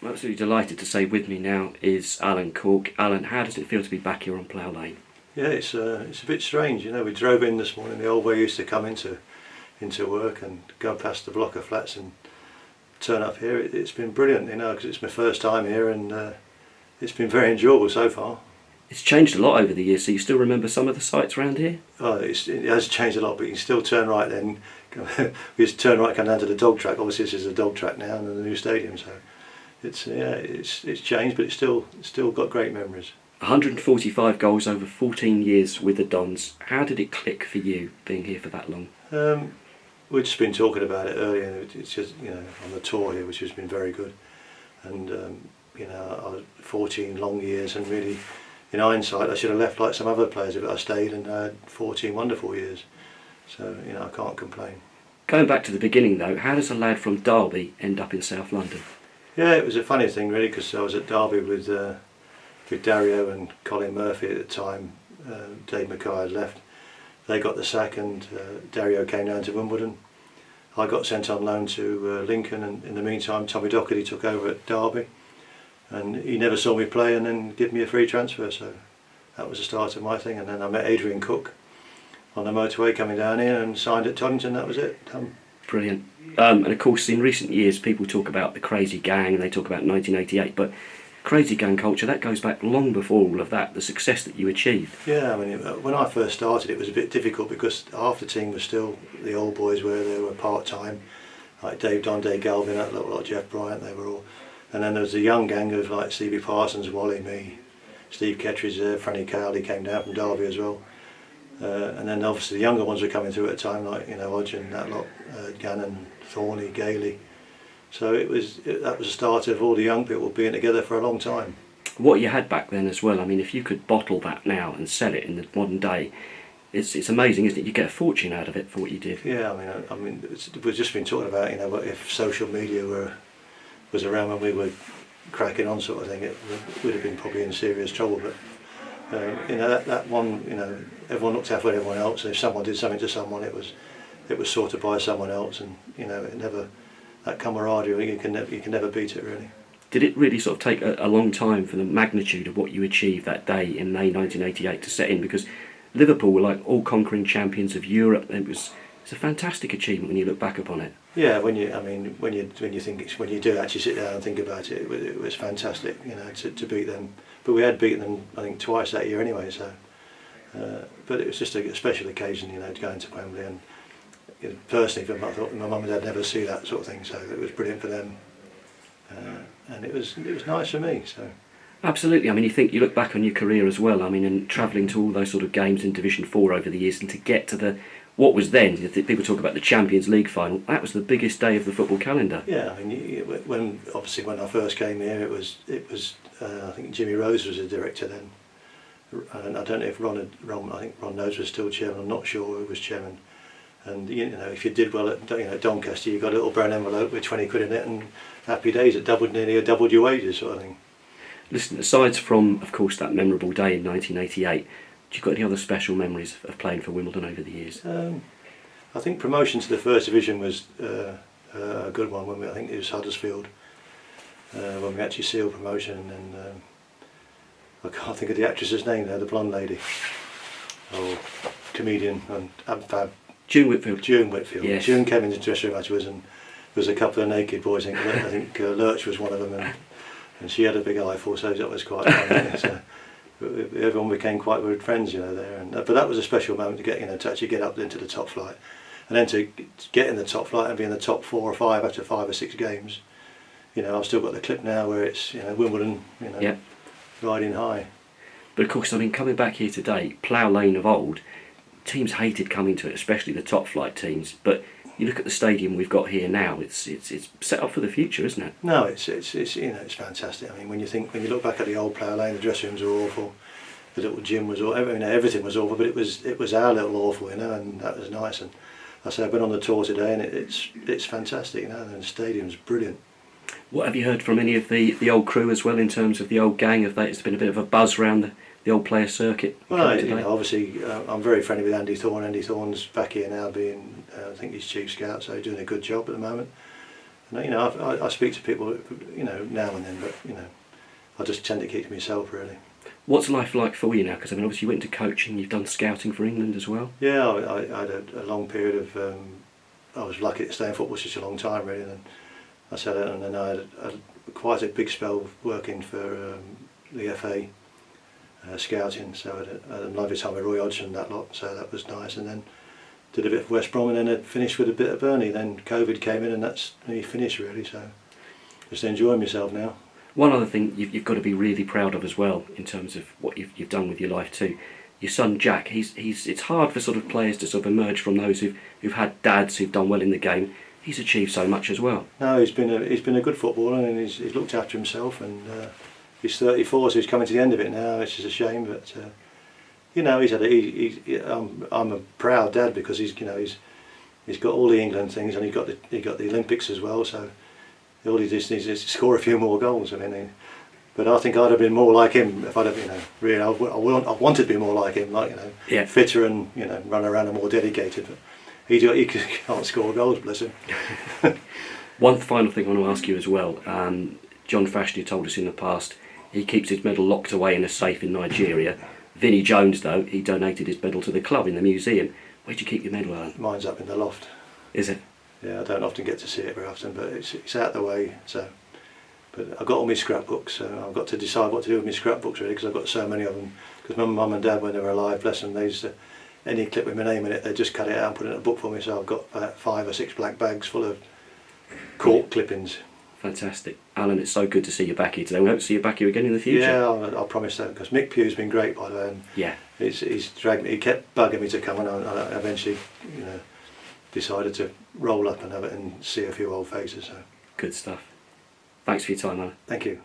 I'm absolutely delighted to say with me now is Alan Cork. Alan, how does it feel to be back here on Plough Lane? Yeah, it's a bit strange. You know, we drove in this morning the old way we used to come into work and go past the block of flats and turn up here. It's been brilliant, you know, because it's my first time here and it's been very enjoyable so far. It's changed a lot over the years, so you still remember some of the sites around here? Oh, it has changed a lot, but you can still turn right then. We used to turn right, come down to the dog track. Obviously this is a dog track now and the new stadium, so it's changed, but it's still got great memories. 145 goals over 14 years with the Dons. How did it click for you being here for that long? We've just been talking about it earlier. It's just, you know, on the tour here, which has been very good, and you know, I was 14 long years, and really, in hindsight, I should have left like some other players, but I stayed and I had 14 wonderful years. So, you know, I can't complain. Going back to the beginning though, how does a lad from Derby end up in South London? Yeah, it was a funny thing really, because I was at Derby with Dario and Colin Murphy at the time. Dave Mackay had left. They got the sack and Dario came down to Wimbledon. I got sent on loan to Lincoln, and in the meantime Tommy Docherty took over at Derby, and he never saw me play and then gave me a free transfer, so that was the start of my thing. And then I met Adrian Cook on the motorway coming down here and signed at Toddington. That was it. Brilliant. And of course in recent years people talk about the Crazy Gang and they talk about 1988, but Crazy Gang culture, that goes back long before all of that, the success that you achieved. Yeah, I mean, when I first started it was a bit difficult because half the team was still the old boys, where they were part-time, like Dave Don, Dave Galvin, like Jeff Bryant, they were all. And then there was a young gang of like Stevie Parsons, Wally, me, Steve Kettridge there, Franny Cowley came down from Derby as well. And then obviously the younger ones were coming through at the time, like, you know, Hodge that lot, Gannon, Thorney, Gailey. So that was the start of all the young people being together for a long time. What you had back then as well, I mean, if you could bottle that now and sell it in the modern day, it's amazing, isn't it? You get a fortune out of it for what you did. Yeah, I mean, we've just been talking about, you know, if social media was around when we were cracking on, sort of thing, it would have been probably in serious trouble. But you know, that one, you know, everyone looked after everyone else. And if someone did something to someone, it was sorted by someone else, and you know, it never. That camaraderie, you can never beat it, really. Did it really sort of take a long time for the magnitude of what you achieved that day in May 1988 to set in? Because Liverpool were like all-conquering champions of Europe. It's a fantastic achievement when you look back upon it. Yeah, when you do actually sit down and think about it, it was fantastic, you know, to beat them. But we had beaten them, I think, twice that year anyway. So, but it was just a special occasion, you know, to go into Wembley. And personally, I thought my mum and dad never see that sort of thing, so it was brilliant for them, and it was nice for me. So absolutely. I mean, you look back on your career as well. I mean, and travelling to all those sort of games in Division 4 over the years, and to get to what was then, people talk about the Champions League final. That was the biggest day of the football calendar. Yeah, I mean, when I first came here, it was I think Jimmy Rose was the director then, and I don't know if I think Ron Nodes was still chairman. I'm not sure who was chairman. And you know, if you did well at Doncaster, you got a little brown envelope with 20 quid in it, and happy days. It nearly doubled your wages, sort of thing. Listen, aside from, of course, that memorable day in 1988, do you got any other special memories of playing for Wimbledon over the years? I think promotion to the First Division was a good one. I think it was Huddersfield when we actually sealed promotion, and I can't think of the actress's name there, the blonde lady, or comedian, and Abfab. June Whitfield. Yes. June came into the dressing room afterwards, and there was a couple of naked boys. I think Lurch was one of them, and she had a big eyeful, so that was quite fun. So everyone became quite good friends, you know, there. And but that was a special moment to get, you know, to actually get up into the top flight, and then to get in the top flight and be in the top 4 or 5 after 5 or 6 games. You know, I've still got the clip now where it's, you know, Wimbledon, you know, yeah, riding high. But of course, I mean, coming back here today, Plough Lane of old. Teams hated coming to it, especially the top flight teams. But you look at the stadium we've got here now; it's set up for the future, isn't it? No, it's you know, it's fantastic. I mean, when you look back at the old Plough Lane, the dressing rooms were awful, the little gym was awful. You know, everything was awful, but it was our little awful, you know, and that was nice. And I say I've been on the tour today, and it's fantastic, you know, and the stadium's brilliant. What have you heard from any of the old crew as well in terms of the old gang? Of that, it's been a bit of a buzz around the old player circuit. Well, you know, obviously I'm very friendly with Andy Thorne. Andy Thorne's back here now, being I think he's chief scout, so he's doing a good job at the moment. And, you know, I speak to people, you know, now and then, but you know, I just tend to keep to myself really. What's life like for you now? Because I mean, obviously you went into coaching, you've done scouting for England as well. Yeah, I had a long period of. I was lucky to stay in football such a long time really, and I said it, and then I had quite a big spell working for the FA scouting. So I had a lovely time with Roy Hodgson, that lot. So that was nice, and then did a bit of West Brom, and then I finished with a bit of Burnley. Then COVID came in, and that's me finished really. So just enjoying myself now. One other thing you've got to be really proud of as well, in terms of what you've done with your life too. Your son Jack, it's hard for sort of players to sort of emerge from those who've had dads who've done well in the game. He's achieved so much as well. No, he's been a good footballer, and he's looked after himself, and he's 34, so he's coming to the end of it now. It's just a shame, but you know, I'm a proud dad because he's got all the England things, and he got the Olympics as well. So all he just needs is to score a few more goals. I mean, but I think I'd have been more like him if I'd have, you know, really. I wanted to be more like him, like, you know, yeah, fitter and, you know, run around and more dedicated. But he can't score goals, bless him. One final thing I want to ask you as well. John Fashanu told us in the past he keeps his medal locked away in a safe in Nigeria. Vinnie Jones, though, he donated his medal to the club in the museum. Where'd you keep your medal, Alan? Mine's up in the loft. Is it? Yeah, I don't often get to see it very often, but it's out the way. So, but I've got all my scrapbooks, so I've got to decide what to do with my scrapbooks really, because I've got so many of them. Because mum and dad, when they were alive, bless them, they used to, any clip with my name in it, they just cut it out and put it in a book for me. So I've got about 5 or 6 black bags full of cork clippings. Fantastic. Alan, it's so good to see you back here today. We hope to see you back here again in the future. Yeah, I'll promise that, because Mick Pugh's been great, by the way. And yeah. He's dragged me, he kept bugging me to come, and I eventually, you know, decided to roll up and have it and see a few old faces. So. Good stuff. Thanks for your time, Alan. Thank you.